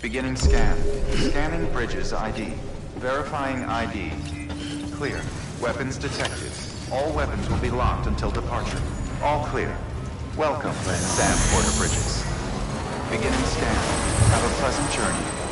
Beginning scan. Scanning bridges ID. Verifying ID. Clear. Weapons detected. All weapons will be locked until departure. All clear. Welcome, Sand Porter Bridges. Beginning scan. Have a pleasant journey.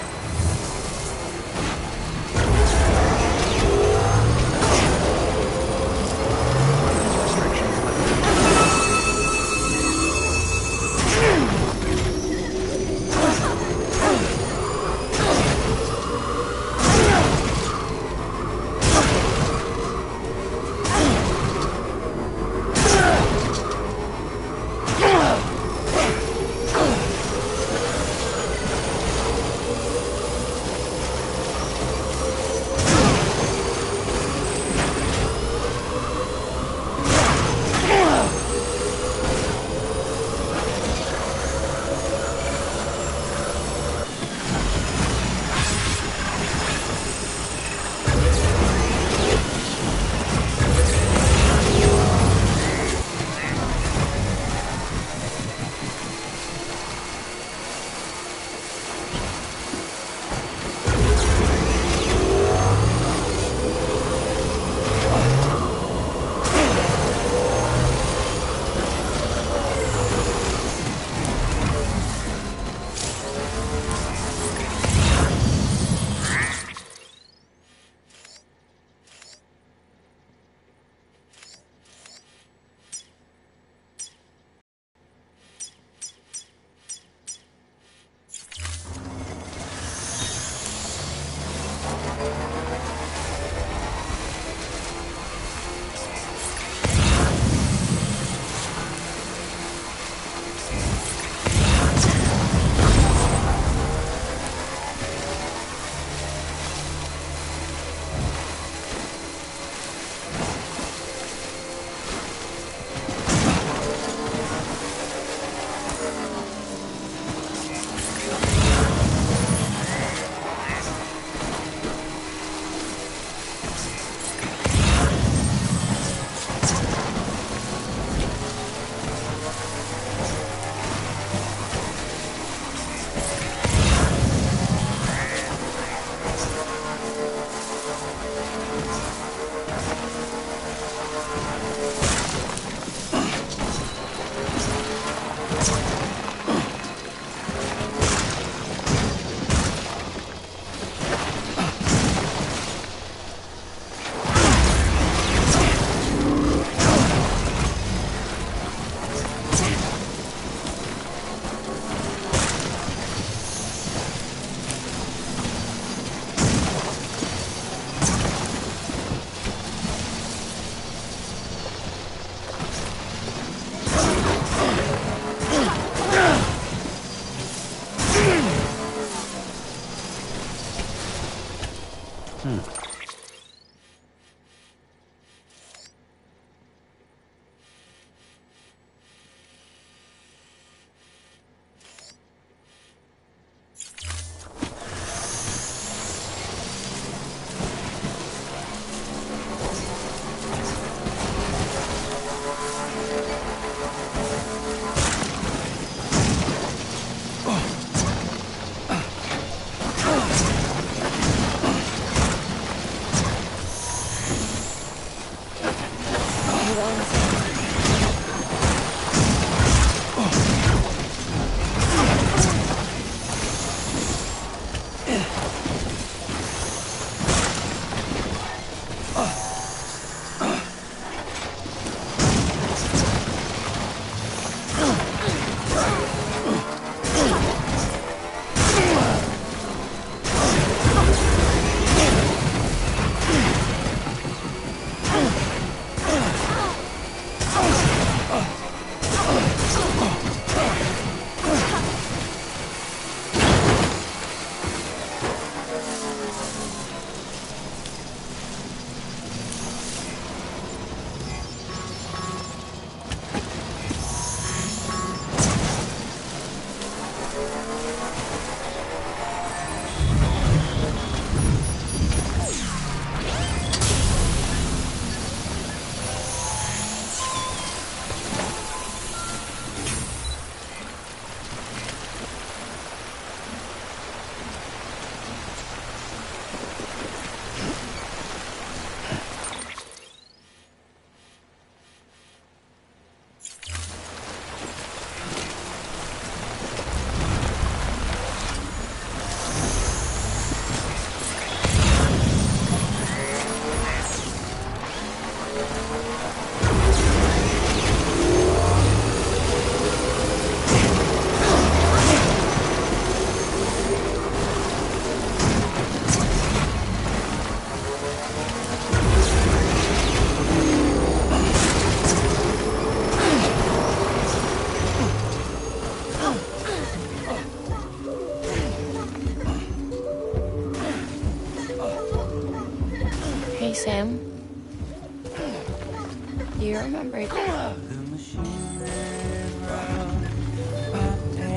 Do you remember?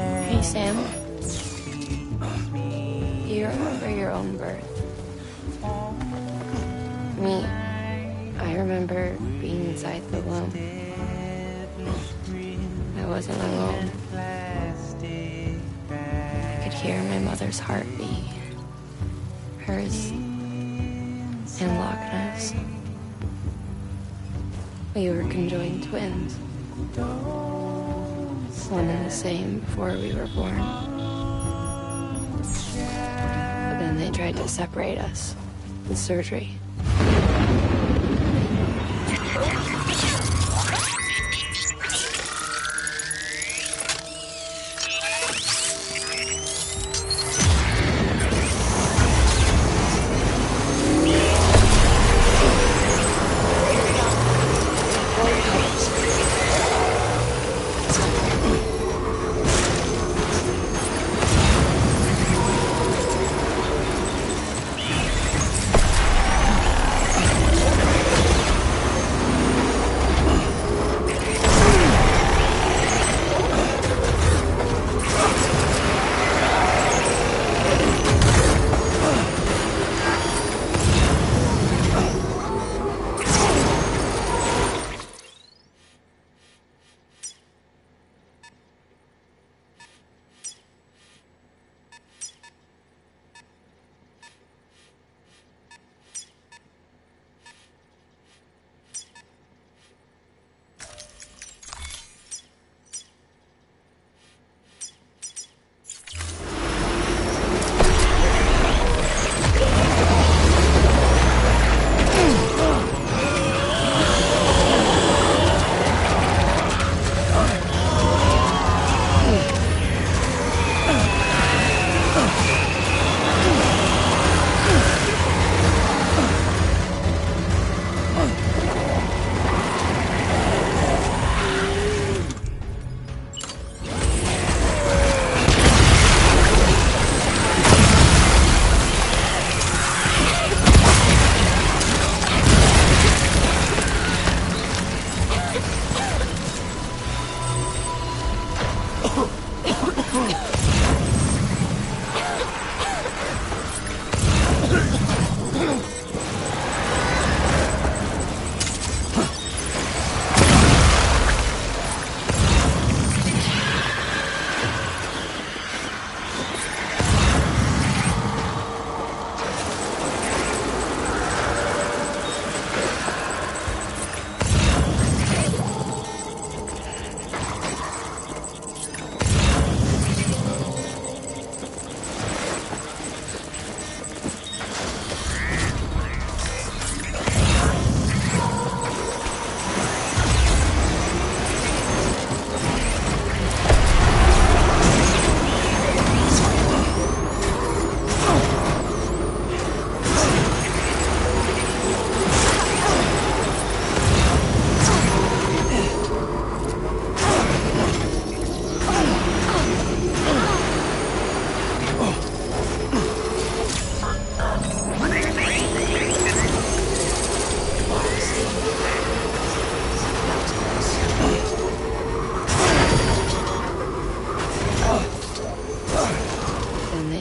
Hey, Sam. Do you remember your own birth? Me. I remember being inside the womb. I wasn't alone. I could hear my mother's heartbeat. Hers and Loch Ness. We were conjoined twins. One and the same before we were born. But then they tried to separate us with surgery.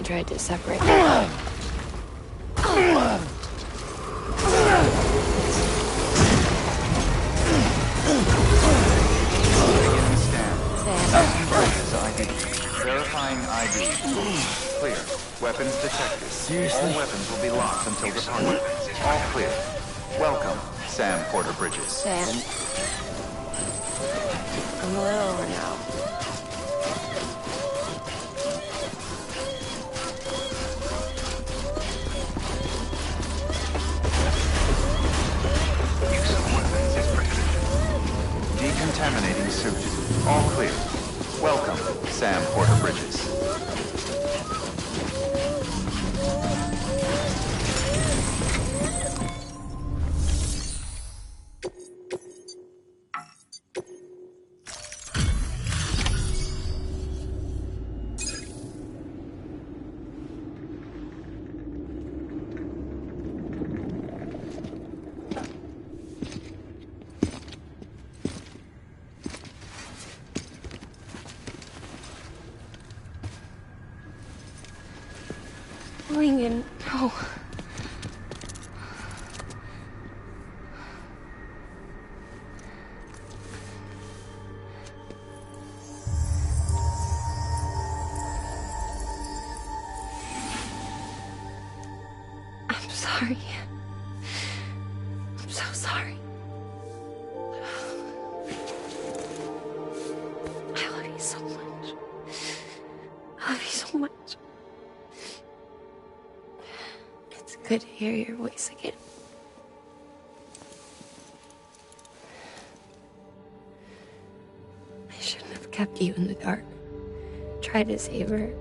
Tried to separate them. Verifying ID. Clear. Weapons detected. Seriously? All weapons will be locked until departure. All clear. Welcome, Sam Porter Bridges. Sam. I'm a little over now. Decontaminating suit. All clear. Welcome, Sam Porter Bridges. Lincoln, no. I'm sorry. I'm so sorry. I love you so much. I love you so much. It's good to hear your voice again. I shouldn't have kept you in the dark. Tried to save her.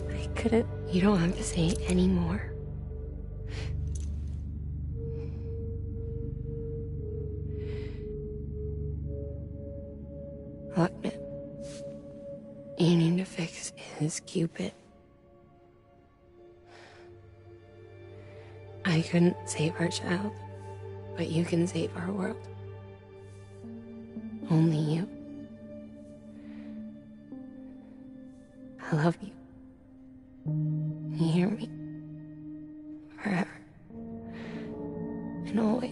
I couldn't. You don't have to say any more. Look, man. You need to fix his Cupid. I couldn't save our child, but you can save our world. Only you. I love you. You hear me? Forever. And always.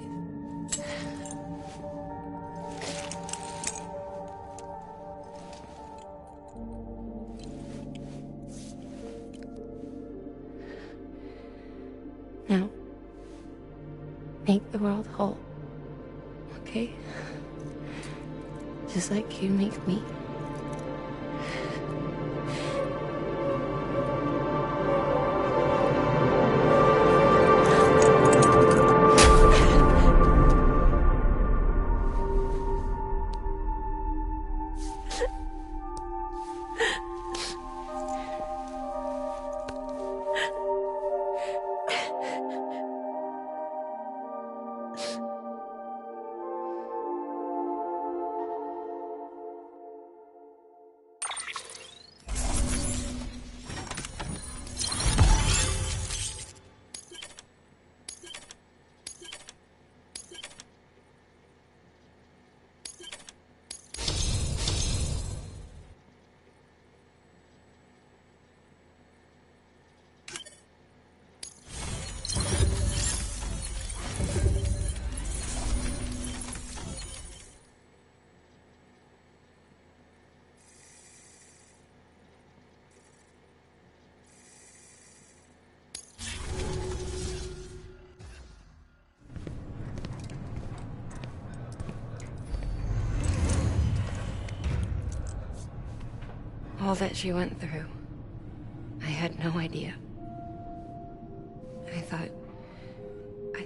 Now, make the world whole, okay? Just like you make me. All that she went through, I had no idea. I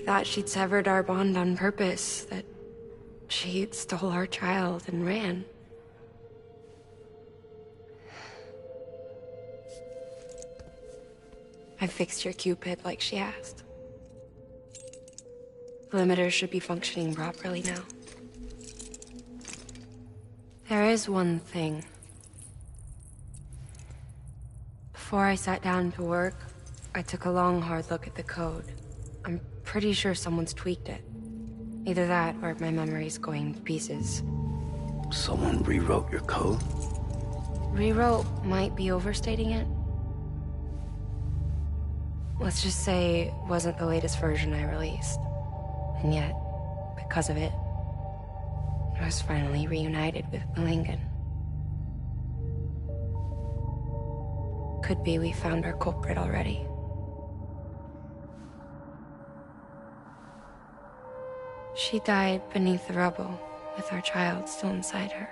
thought she'd severed our bond on purpose, that she stole our child and ran. I fixed your Cupid like she asked. The limiter should be functioning properly now. There is one thing. Before I sat down to work, I took a long, hard look at the code. I'm pretty sure someone's tweaked it. Either that, or my memory's going to pieces. Someone rewrote your code? Rewrote might be overstating it. Let's just say it wasn't the latest version I released. And yet, because of it, I was finally reunited with Lincoln. Could be we found our culprit already. She died beneath the rubble, with our child still inside her.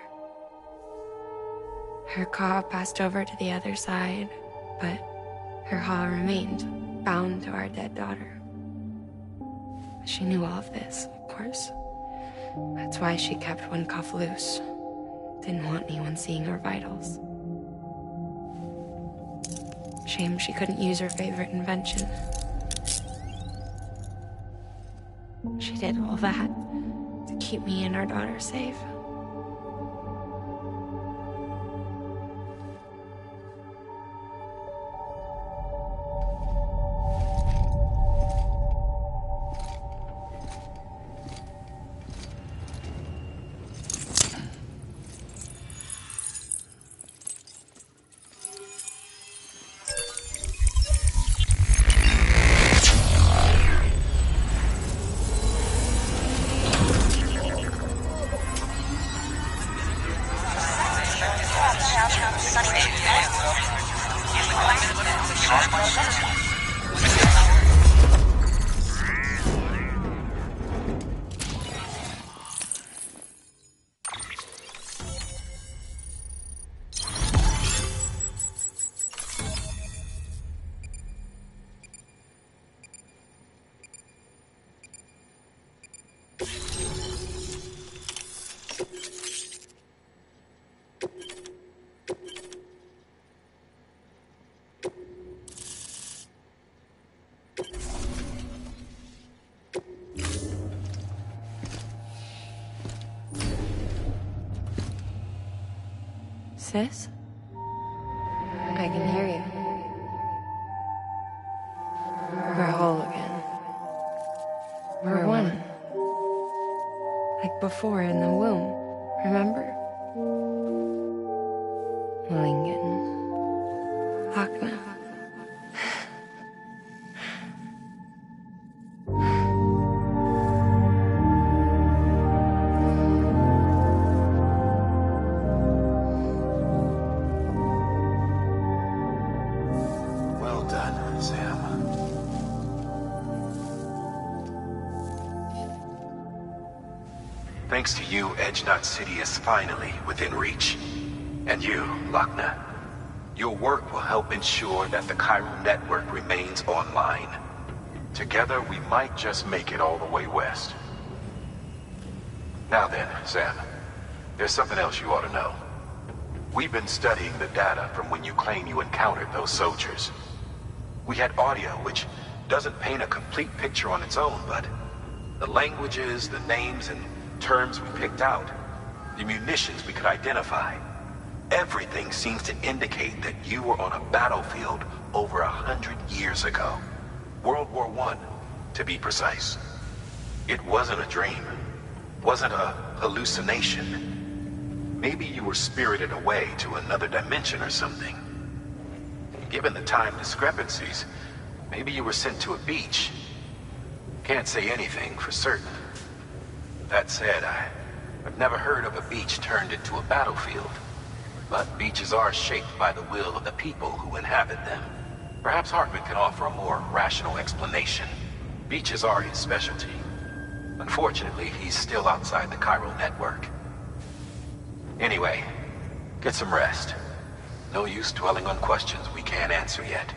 Her Ka passed over to the other side, but her Ha remained, bound to our dead daughter. She knew all of this, of course. That's why she kept one cuff loose. Didn't want anyone seeing her vitals. Shame she couldn't use her favorite invention. She did all that to keep me and our daughter safe. Sis? I can hear you. We're whole again. We're one. Like before in the womb, remember? Lincoln. Lochner. Well done, Sam. Thanks to you, Edgenut City is finally within reach. And you, Lochner. Your work will help ensure that the chiral network remains online. Together, we might just make it all the way west. Now then, Sam, there's something else you ought to know. We've been studying the data from when you claim you encountered those soldiers. We had audio, which doesn't paint a complete picture on its own, but the languages, the names, and terms we picked out, the munitions we could identify, everything seems to indicate that you were on a battlefield over 100 years ago. World War I, to be precise. It wasn't a dream. Wasn't a hallucination. Maybe you were spirited away to another dimension or something. Given the time discrepancies, maybe you were sent to a beach. Can't say anything for certain. That said, I've never heard of a beach turned into a battlefield. But beaches are shaped by the will of the people who inhabit them. Perhaps Hartman can offer a more rational explanation. Beaches are his specialty. Unfortunately, he's still outside the chiral network. Anyway, get some rest. No use dwelling on questions we can't answer yet.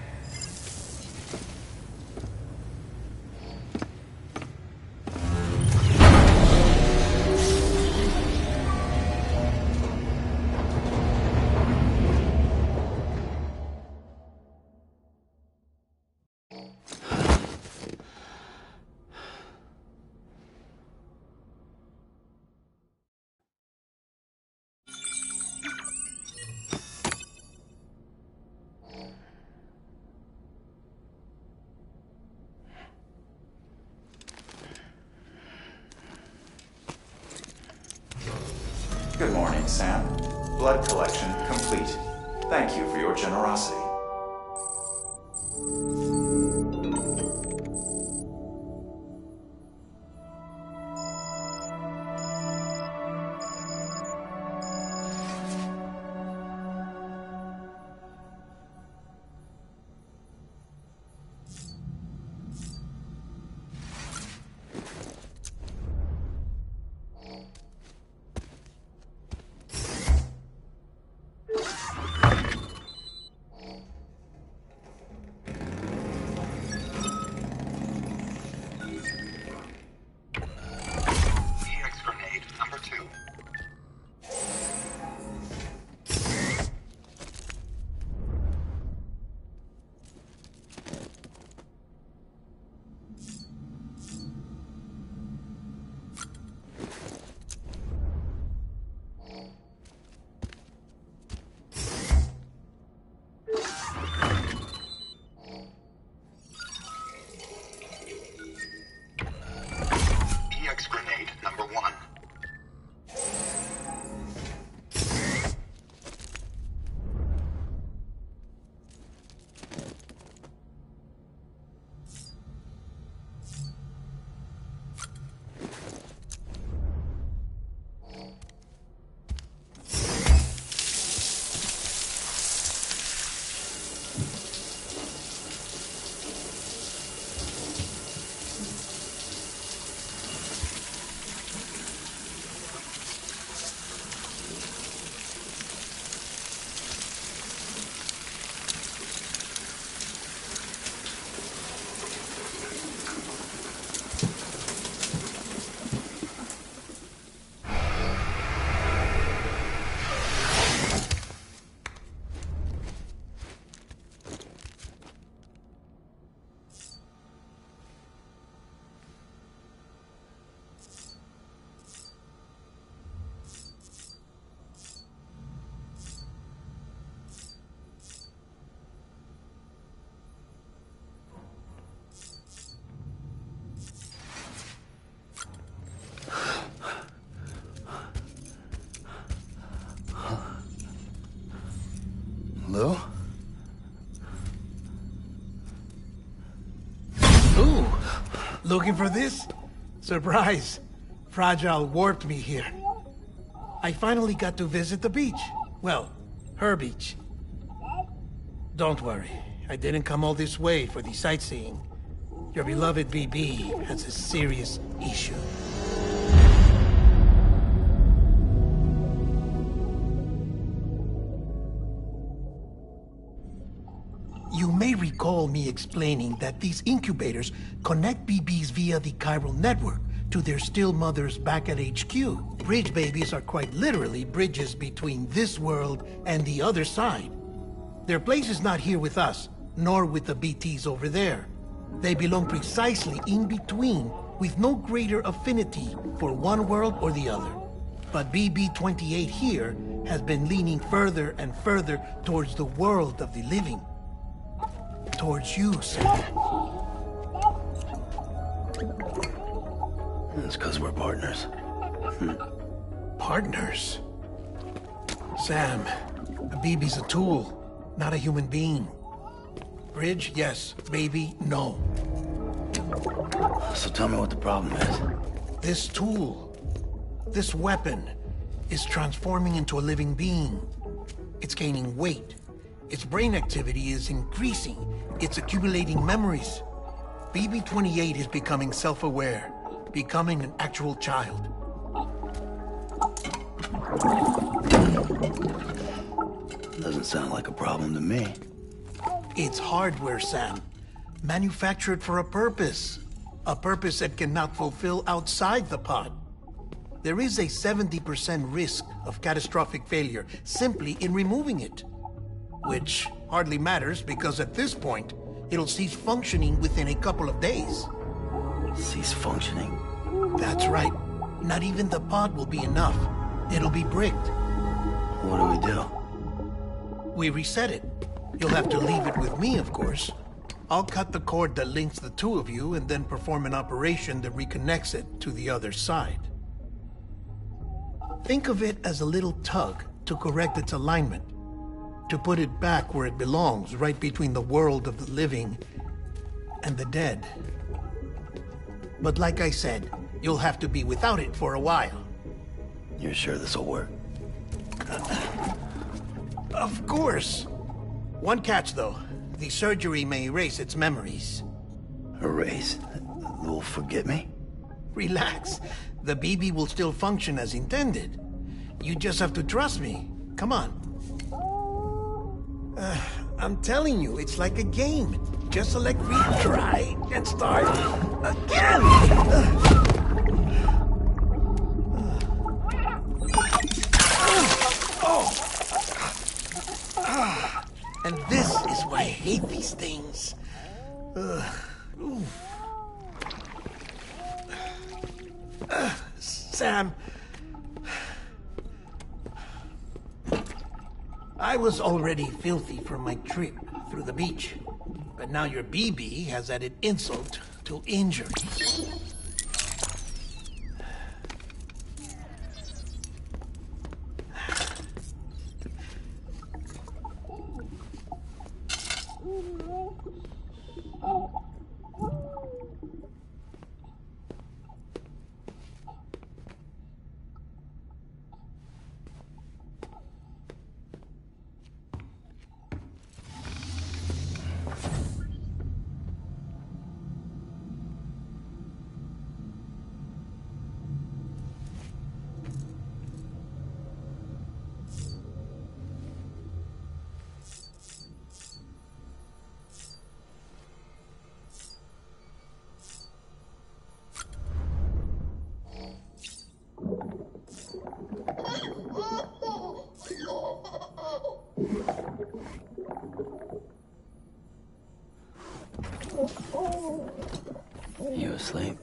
Good morning, Sam. Blood collection complete. Thank you for your generosity. Lou? Ooh, looking for this? Surprise. Fragile warped me here. I finally got to visit the beach. Well, her beach. Don't worry, I didn't come all this way for the sightseeing. Your beloved BB has a serious issue. You may recall me explaining that these incubators connect BBs via the chiral network to their still mothers back at HQ. Bridge babies are quite literally bridges between this world and the other side. Their place is not here with us, nor with the BTs over there. They belong precisely in between, with no greater affinity for one world or the other. But BB-28 here has been leaning further and further towards the world of the living. Towards you, Sam. It's because we're partners. Partners? Sam, a BB's a tool, not a human being. Bridge, yes. Baby, no. So tell me what the problem is. This tool, this weapon, is transforming into a living being. It's gaining weight. Its brain activity is increasing. It's accumulating memories. BB-28 is becoming self-aware, becoming an actual child. Doesn't sound like a problem to me. It's hardware, Sam. Manufactured for a purpose. A purpose that cannot fulfill outside the pod. There is a 70% risk of catastrophic failure simply in removing it. Which hardly matters because at this point, it'll cease functioning within a couple of days. Cease functioning? That's right. Not even the pod will be enough. It'll be bricked. What do we do? We reset it. You'll have to leave it with me, of course. I'll cut the cord that links the two of you and then perform an operation that reconnects it to the other side. Think of it as a little tug to correct its alignment. To put it back where it belongs, right between the world of the living and the dead. But like I said, you'll have to be without it for a while. You're sure this'll work? Of course. One catch, though. The surgery may erase its memories. Erase? Will forget me? Relax. The BB will still function as intended. You just have to trust me. Come on. I'm telling you, it's like a game. Just select retry and start again. And this is why I hate these things. Sam, I was already filthy from my trip through the beach, but now your BB has added insult to injury. You asleep?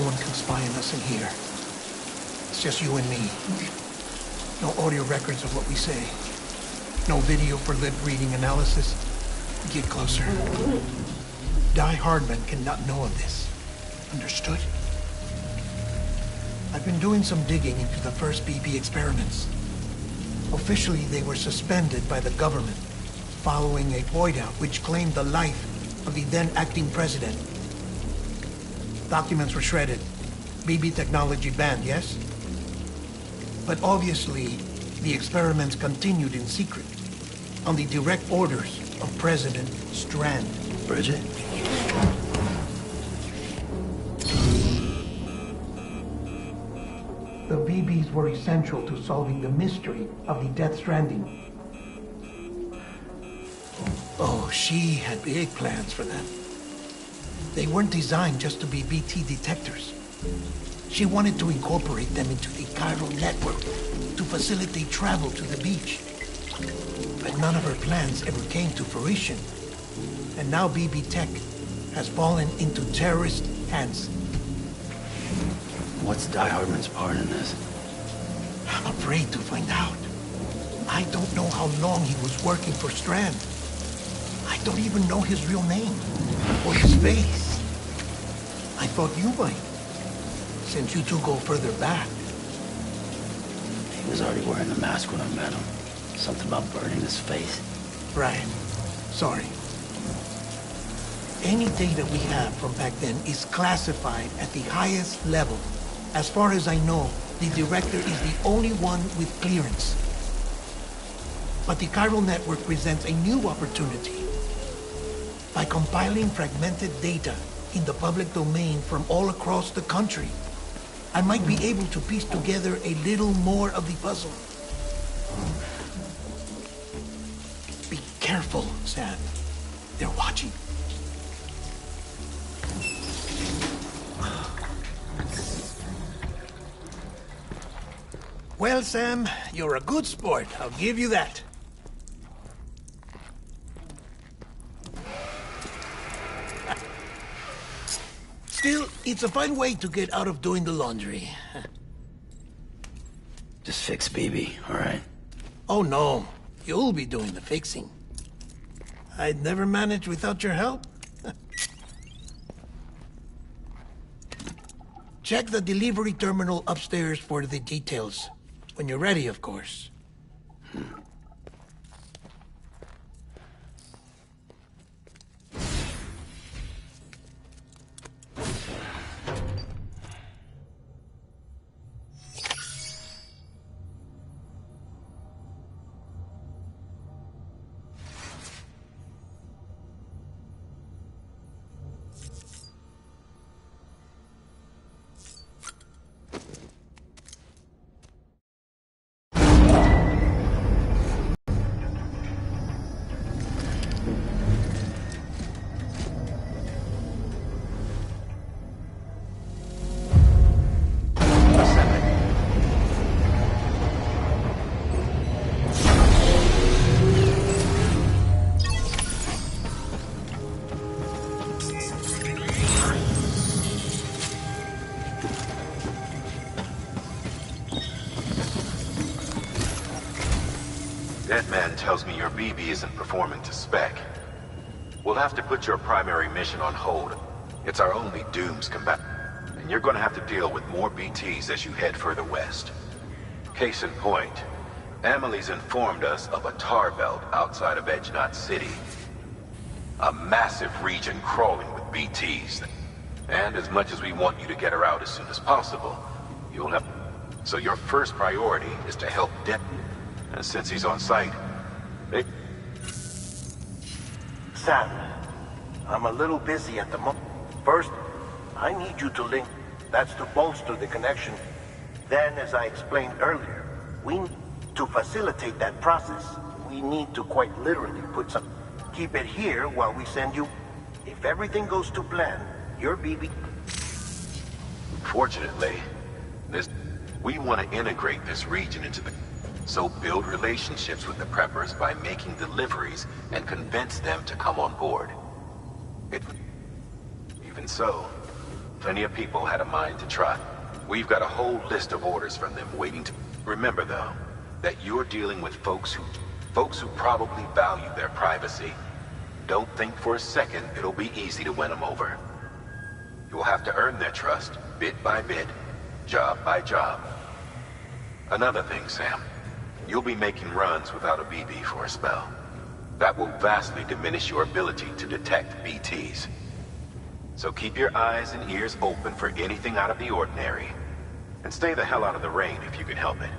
one can spy on us in here. It's just you and me. No audio records of what we say. No video for lip-reading analysis. Get closer. Die Hardman cannot know of this. Understood? I've been doing some digging into the first BB experiments. Officially, they were suspended by the government, following a void out which claimed the life of the then acting president. Documents were shredded. BB technology banned, yes? But obviously, the experiments continued in secret, on the direct orders of President Strand. Bridget? The BBs were essential to solving the mystery of the Death Stranding. Oh, she had big plans for them. They weren't designed just to be BT detectors. She wanted to incorporate them into the chiral network to facilitate travel to the beach. But none of her plans ever came to fruition. And now BB Tech has fallen into terrorist hands. What's Die Hardman's part in this? I'm afraid to find out. I don't know how long he was working for Strand. I don't even know his real name or his face. I thought you might, since you two go further back. He was already wearing the mask when I met him. Something about burning his face. Right. Sorry. Any data we have from back then is classified at the highest level. As far as I know, the director is the only one with clearance. But the chiral network presents a new opportunity. By compiling fragmented data in the public domain from all across the country, I might be able to piece together a little more of the puzzle. Be careful, Sam. They're watching. Well, Sam, you're a good sport. I'll give you that. Still, it's a fine way to get out of doing the laundry. Just fix BB, all right? Oh, no. You'll be doing the fixing. I'd never manage without your help. Check the delivery terminal upstairs for the details. When you're ready, of course. That man tells me your BB isn't performing to spec. We'll have to put your primary mission on hold. It's our only Doom's combat. And you're gonna have to deal with more BTs as you head further west. Case in point, Emily's informed us of a tar belt outside of Edge Knot City. A massive region crawling with BTs. And as much as we want you to get her out as soon as possible, you'll have... So your first priority is to help And since he's on site, Sam, I'm a little busy at the moment. First, I need you to link. That's to bolster the connection. Then, as I explained earlier, to facilitate that process, we need to quite literally put some... Keep it here while we send you... If everything goes to plan, your BB... Fortunately, we want to integrate this region into the... So build relationships with the preppers by making deliveries and convince them to come on board. Even so, Plenty of people had a mind to try. We've got a whole list of orders from them waiting to... Remember, though, that you're dealing with folks who probably value their privacy. Don't think for a second it'll be easy to win them over. You'll have to earn their trust, bit by bit, job by job. Another thing, Sam. You'll be making runs without a BB for a spell. That will vastly diminish your ability to detect BTs. So keep your eyes and ears open for anything out of the ordinary. And stay the hell out of the rain if you can help it.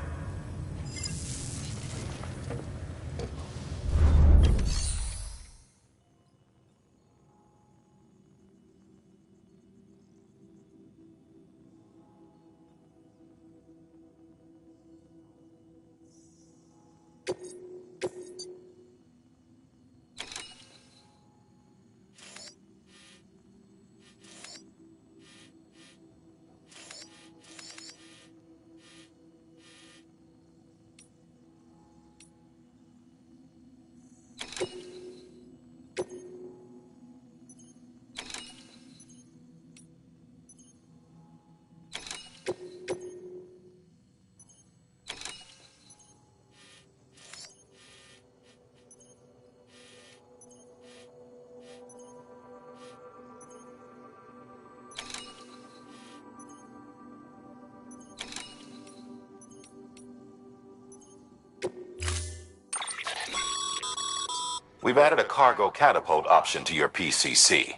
We've added a cargo catapult option to your PCC.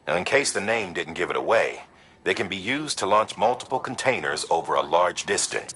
Now, in case the name didn't give it away, they can be used to launch multiple containers over a large distance.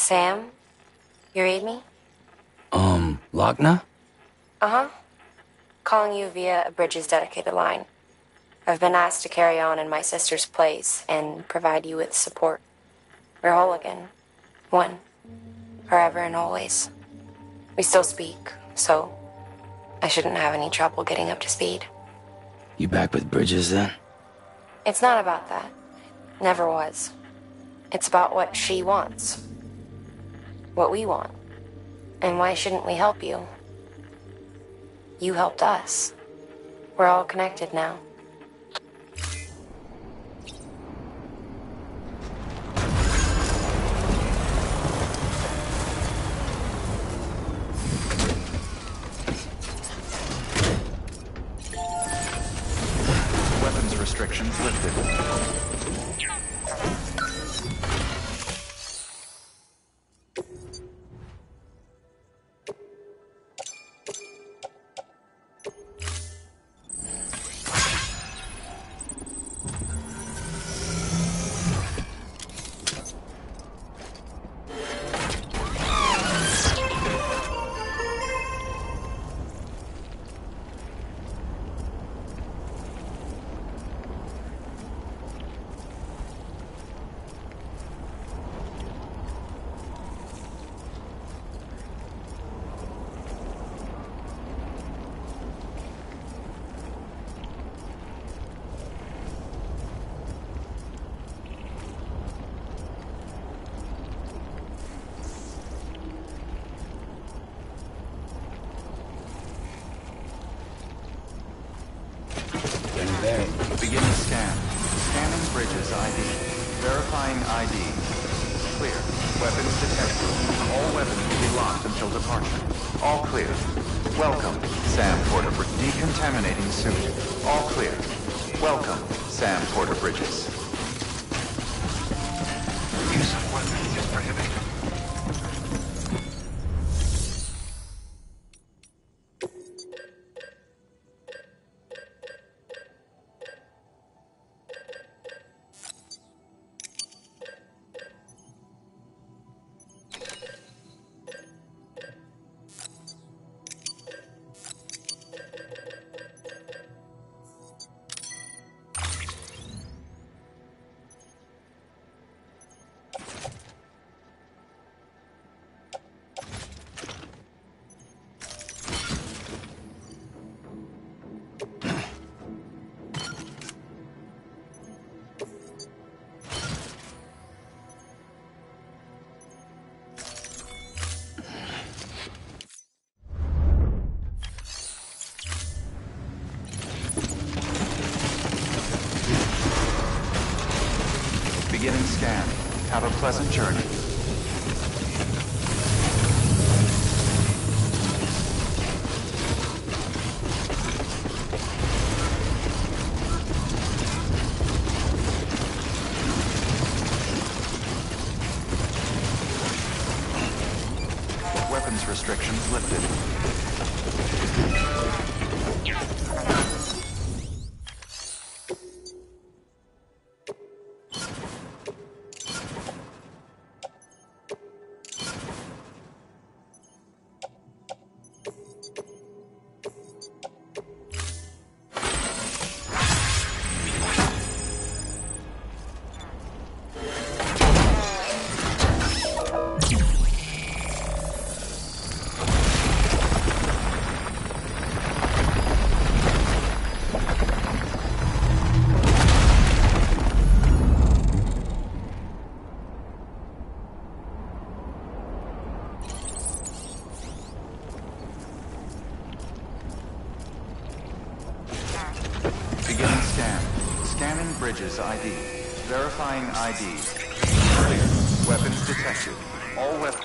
Sam? You read me? Lochna? Uh-huh. Calling you via a Bridges dedicated line. I've been asked to carry on in my sister's place and provide you with support. We're whole again. One. Forever and always. We still speak, so I shouldn't have any trouble getting up to speed. You back with Bridges then? It's not about that. Never was. It's about what she wants. What we want. And why shouldn't we help you? You helped us. We're all connected now. Weapons restrictions lifted. Beginning scan. Scanning Bridges ID. Verifying ID. Clear. Weapons detected. All weapons will be locked until departure. All clear. Welcome, Sam Porter. Decontaminating suit. All clear. Welcome, Sam Porter Bridges. Use of weapons is prohibited. Beginning scan. Have a pleasant journey. Weapons restrictions lifted. Beginning scan. Scanning Bridges ID. Verifying ID. Clear. Weapons detected. All weapons...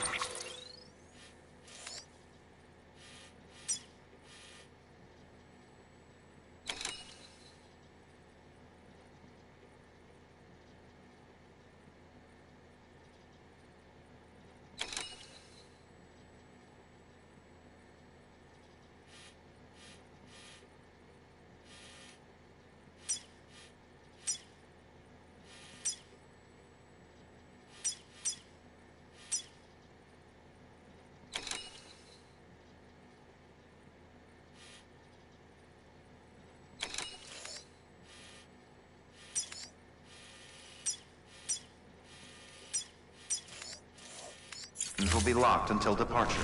will be locked until departure.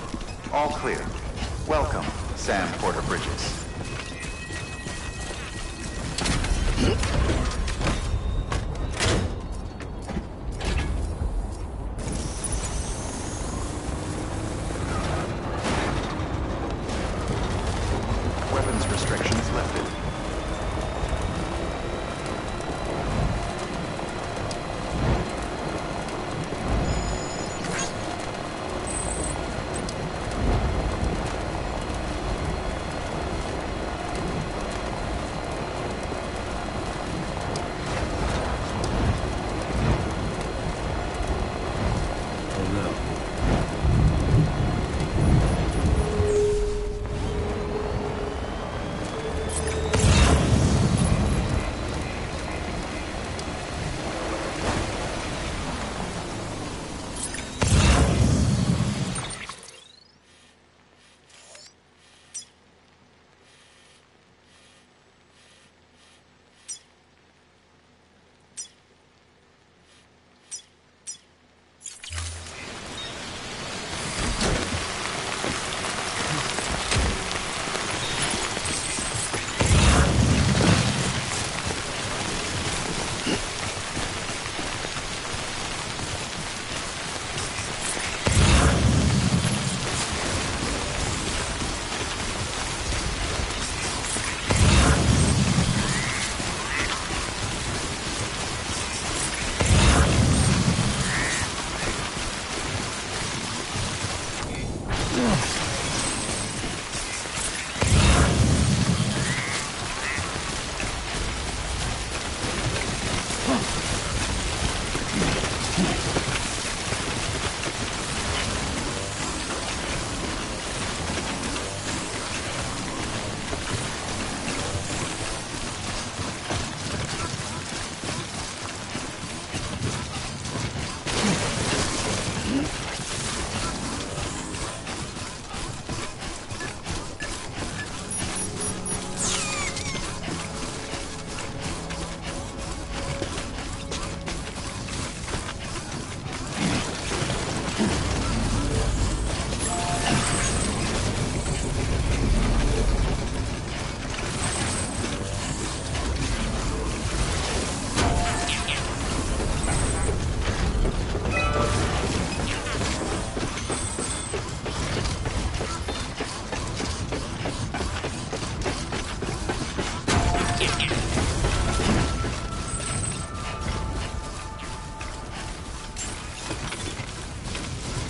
All clear. Welcome, Sam Porter Bridges. Weapons restrictions lifted.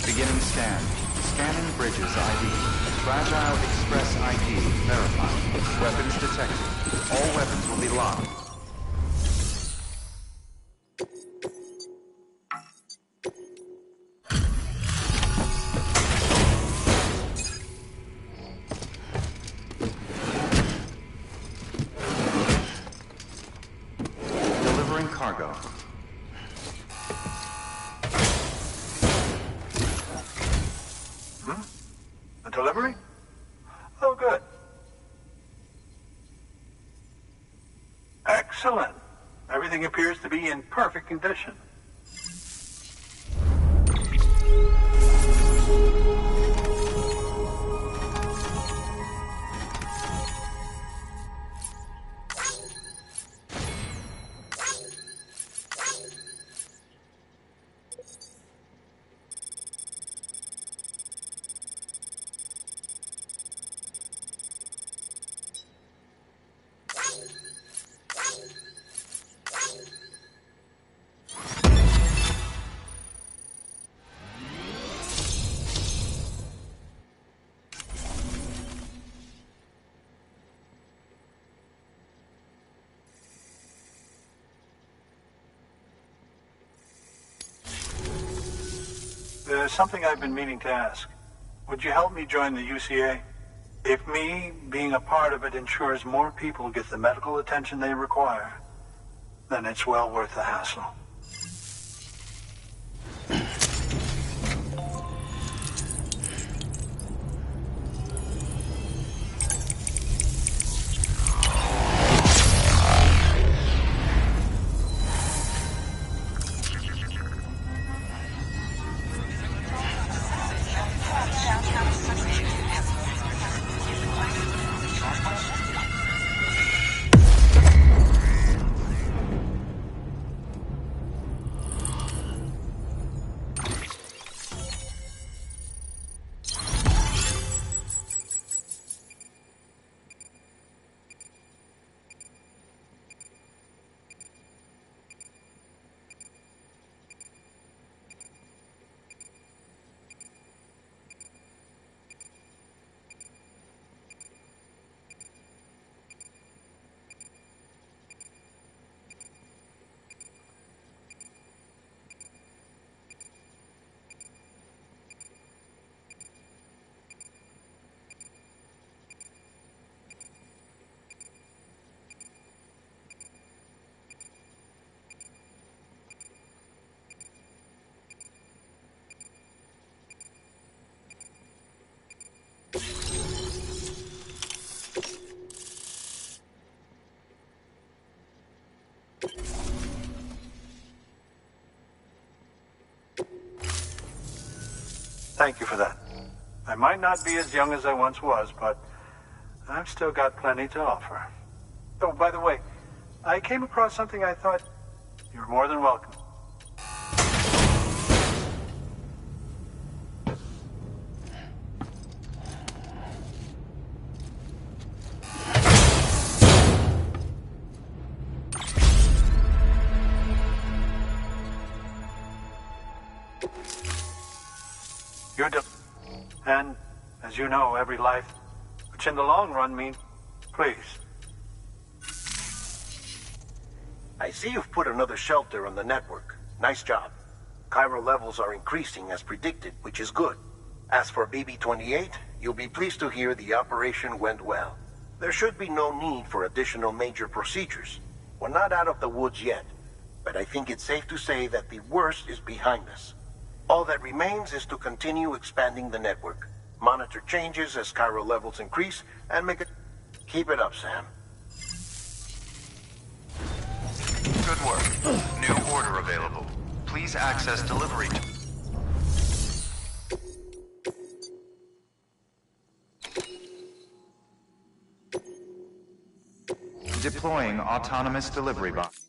Beginning scan. Scanning Bridges ID. Fragile Express ID verified. Weapons detected. All weapons will be locked. Delivering cargo. A delivery? Oh, good. Excellent. Everything appears to be in perfect condition. There's something I've been meaning to ask. Would you help me join the UCA? If me being a part of it ensures more people get the medical attention they require, then it's well worth the hassle. Thank you for that. I might not be as young as I once was, but I've still got plenty to offer. Oh, by the way, I came across something I thought you're more than welcome. And, as you know, every life, which in the long run means, please. I see you've put another shelter on the network. Nice job. Chiral levels are increasing as predicted, which is good. As for BB-28, you'll be pleased to hear the operation went well. There should be no need for additional major procedures. We're not out of the woods yet, but I think it's safe to say that the worst is behind us. All that remains is to continue expanding the network, monitor changes as chiral levels increase, and make it... Keep it up, Sam. Good work. New order available. Please access delivery. Deploying autonomous delivery box.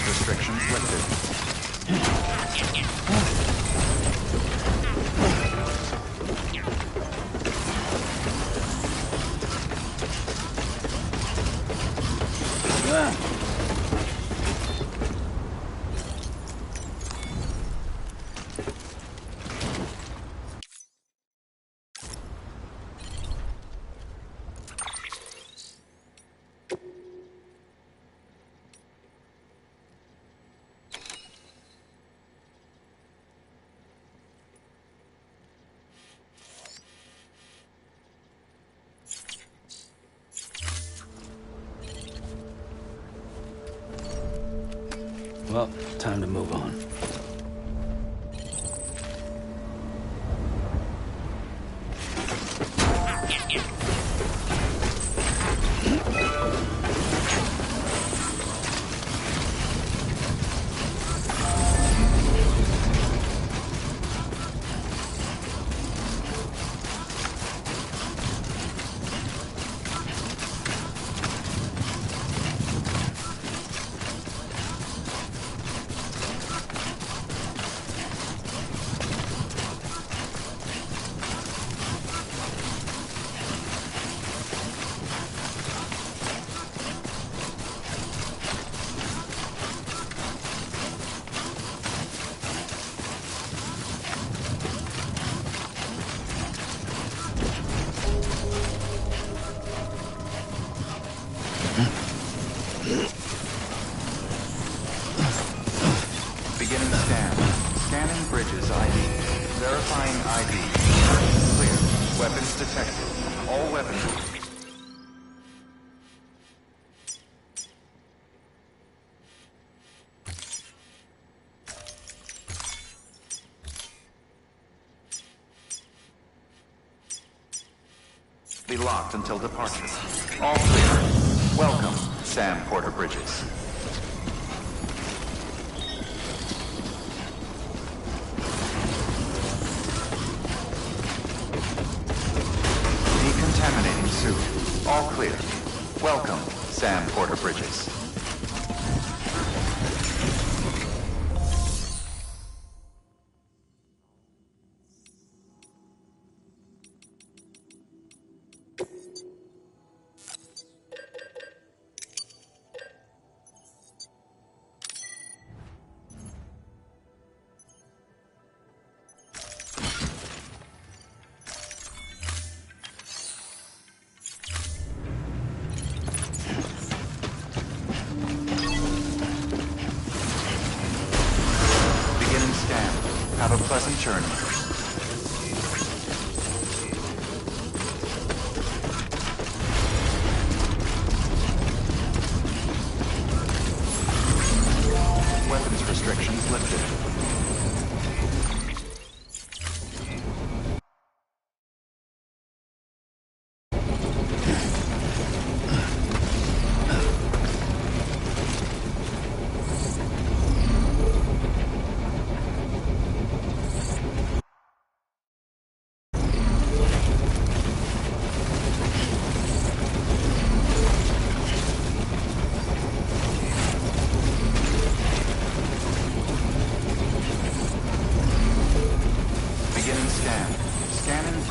Restrictions lifted. Well, time to move on. Beginning scan. Scanning bridges ID. Verifying ID. Clear. Weapons detected. All weapons... locked until departure. All clear. Welcome, Sam Porter Bridges. Decontaminating suit. All clear. Welcome, Sam Porter Bridges. Have a pleasant journey. Weapons restrictions lifted.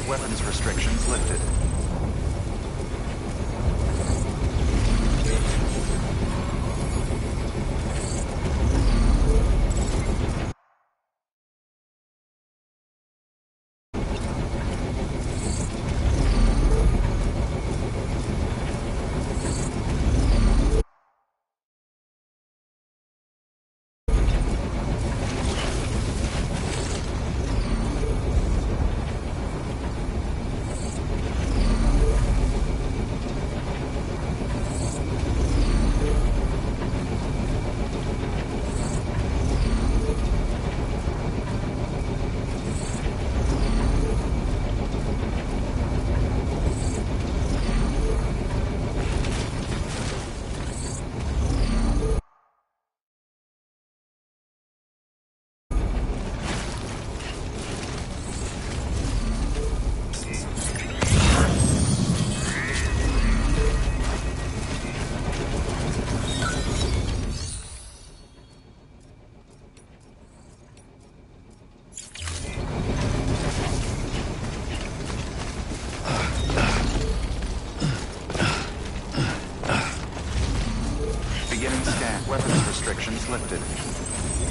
Weapons restrictions lifted. Beginning scan. Weapons restrictions lifted.